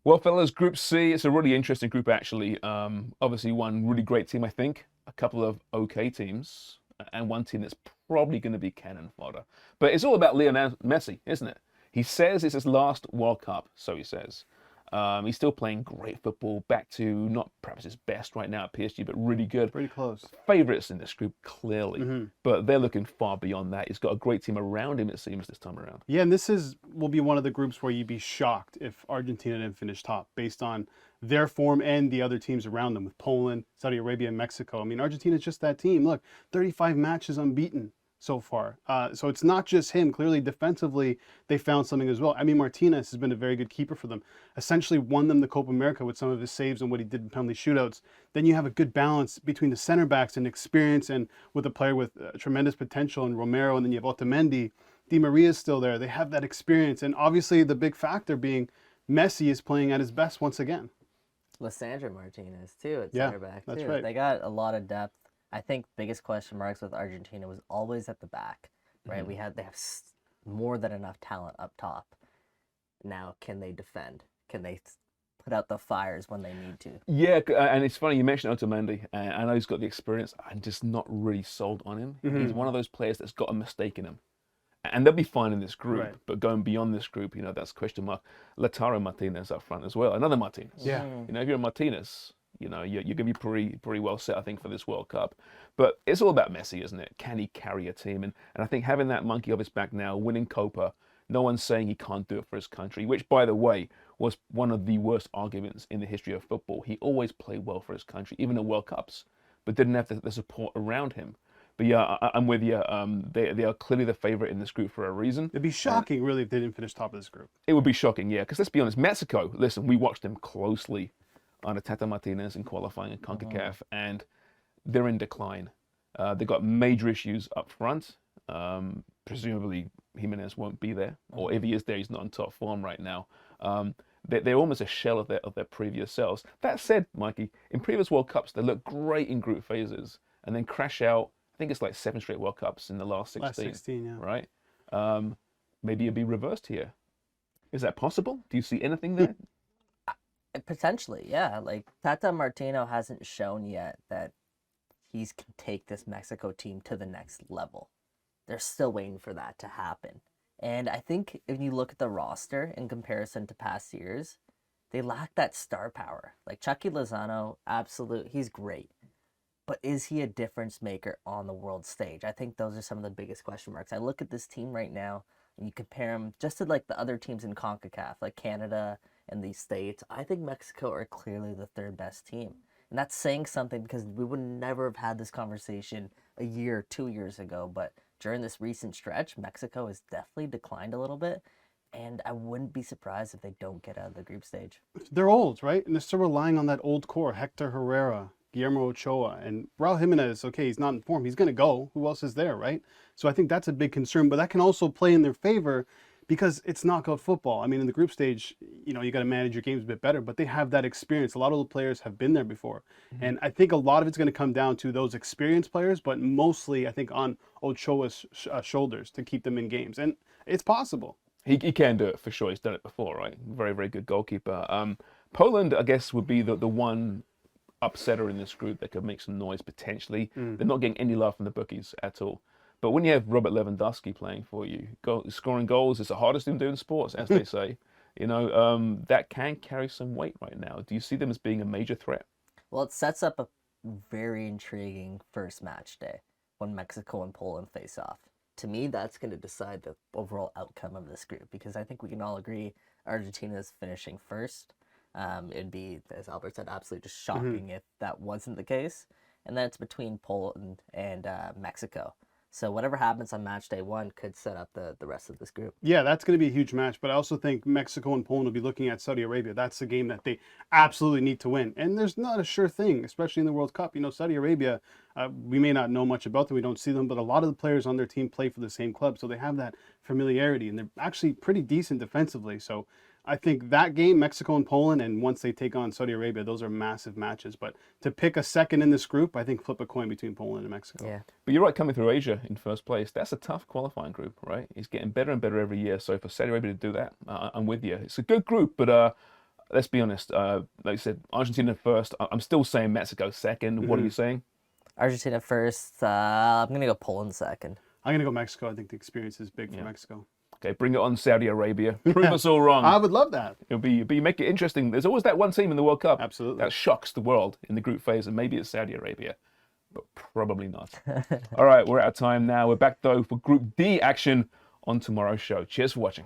Well, fellas, Group C, it's a really interesting group, actually. Obviously, one really great team, I think, a couple of okay teams, and one team that's probably going to be cannon fodder. But it's all about Lionel Messi, isn't it? He says it's his last World Cup, so he says. He's still playing great football, back to not perhaps his best right now at PSG, but really good. Pretty close. Favourites in this group, clearly. But they're looking far beyond that. He's got a great team around him, it seems, this time around. Yeah, and will be one of the groups where you'd be shocked if Argentina didn't finish top based on their form and the other teams around them with Poland, Saudi Arabia, and Mexico. I mean, Argentina's just that team. Look, 35 matches unbeaten so far. So it's not just him. Clearly, defensively, they found something as well. I mean, Martinez has been a very good keeper for them. Essentially won them the Copa America with some of his saves and what he did in penalty shootouts. Then you have a good balance between the center backs and experience, and with a player with tremendous potential in Romero, and then you have Otamendi. Di Maria's still there. They have that experience. And obviously, the big factor being Messi is playing at his best once again. Lissandro Martinez, too, at Yeah, center back, that's too. right. They got a lot of depth. I think biggest question marks with Argentina was always at the back, right? They have more than enough talent up top. Now, can they defend? Can they put out the fires when they need to? Yeah, and it's funny you mentioned Otamendi. And I know he's got the experience. I'm just not really sold on him. He's one of those players that's got a mistake in him. And they'll be fine in this group, Right. but going beyond this group, that's question mark. Lautaro Martinez up front as well, another Martinez. Yeah. If you're a Martinez, you're going to be pretty well set, I think, for this World Cup. But it's all about Messi, isn't it? Can he carry a team? And I think having that monkey off his back now, winning Copa, no one's saying he can't do it for his country, which, by the way, was one of the worst arguments in the history of football. He always played well for his country, even in World Cups, but didn't have the support around him. But yeah, I'm with you. They are clearly the favorite in this group for a reason. It'd be shocking, really, if they didn't finish top of this group. It would be shocking, yeah. Because let's be honest, Mexico, listen, we watched them closely under Tata Martinez in qualifying in CONCACAF, and they're in decline. They've got major issues up front. Presumably, Jimenez won't be there, or if he is there, he's not in top form right now. They're almost a shell of their previous selves. That said, Mikey, in previous World Cups, they look great in group phases and then crash out. I think it's like 7 straight World Cups in the last 16. Last 16, yeah. Right? Maybe it'll be reversed here. Is that possible? Do you see anything there? Potentially, yeah. Like, Tata Martino hasn't shown yet that he can take this Mexico team to the next level. They're still waiting for that to happen. And I think if you look at the roster in comparison to past years, they lack that star power. Like, Chucky Lozano, he's great. But is he a difference maker on the world stage? I think those are some of the biggest question marks. I look at this team right now, and you compare them just to like the other teams in CONCACAF, like Canada and the States. I think Mexico are clearly the third best team. And that's saying something, because we would never have had this conversation a year, 2 years ago. But during this recent stretch, Mexico has definitely declined a little bit. And I wouldn't be surprised if they don't get out of the group stage. They're old, right? And they're still relying on that old core. Hector Herrera, Guillermo Ochoa, and Raul Jimenez. Okay, he's not in form. He's going to go. Who else is there, right? So I think that's a big concern. But that can also play in their favor, because it's knockout football. I mean, in the group stage, you got to manage your games a bit better, but they have that experience. A lot of the players have been there before. And I think a lot of it's going to come down to those experienced players, but mostly, I think, on Ochoa's shoulders to keep them in games. And it's possible. He can do it for sure. He's done it before, right? Very, very good goalkeeper. Poland, I guess, would be the one upsetter in this group that could make some noise potentially. They're not getting any love from the bookies at all. But when you have Robert Lewandowski playing for you, scoring goals is the hardest thing to do in sports, as they say. That can carry some weight right now. Do you see them as being a major threat? Well, it sets up a very intriguing first match day when Mexico and Poland face off. To me, that's going to decide the overall outcome of this group, because I think we can all agree Argentina is finishing first. It'd be, as Albert said, absolutely just shocking if that wasn't the case. And then it's between Poland and Mexico. So whatever happens on match day 1 could set up the rest of this group. Yeah, that's going to be a huge match. But I also think Mexico and Poland will be looking at Saudi Arabia. That's the game that they absolutely need to win. And there's not a sure thing, especially in the World Cup. Saudi Arabia, we may not know much about them. We don't see them. But a lot of the players on their team play for the same club. So they have that familiarity. And they're actually pretty decent defensively. So I think that game, Mexico and Poland, and once they take on Saudi Arabia, those are massive matches. But to pick a second in this group, I think flip a coin between Poland and Mexico. Yeah. But you're right, coming through Asia in first place, that's a tough qualifying group, right? It's getting better and better every year. So for Saudi Arabia to do that, I'm with you. It's a good group, but let's be honest. Like I said, Argentina first. I'm still saying Mexico second. What are you saying? Argentina first. I'm gonna go Poland second. I'm going to go Mexico. I think the experience is big for Mexico. Okay, bring it on, Saudi Arabia. Prove us all wrong. I would love that. It'll be, but you make it interesting. There's always that one team in the World Cup Absolutely. that shocks the world in the group phase, and maybe it's Saudi Arabia, but probably not. All right, we're out of time now. We're back though for Group D action on tomorrow's show. Cheers for watching.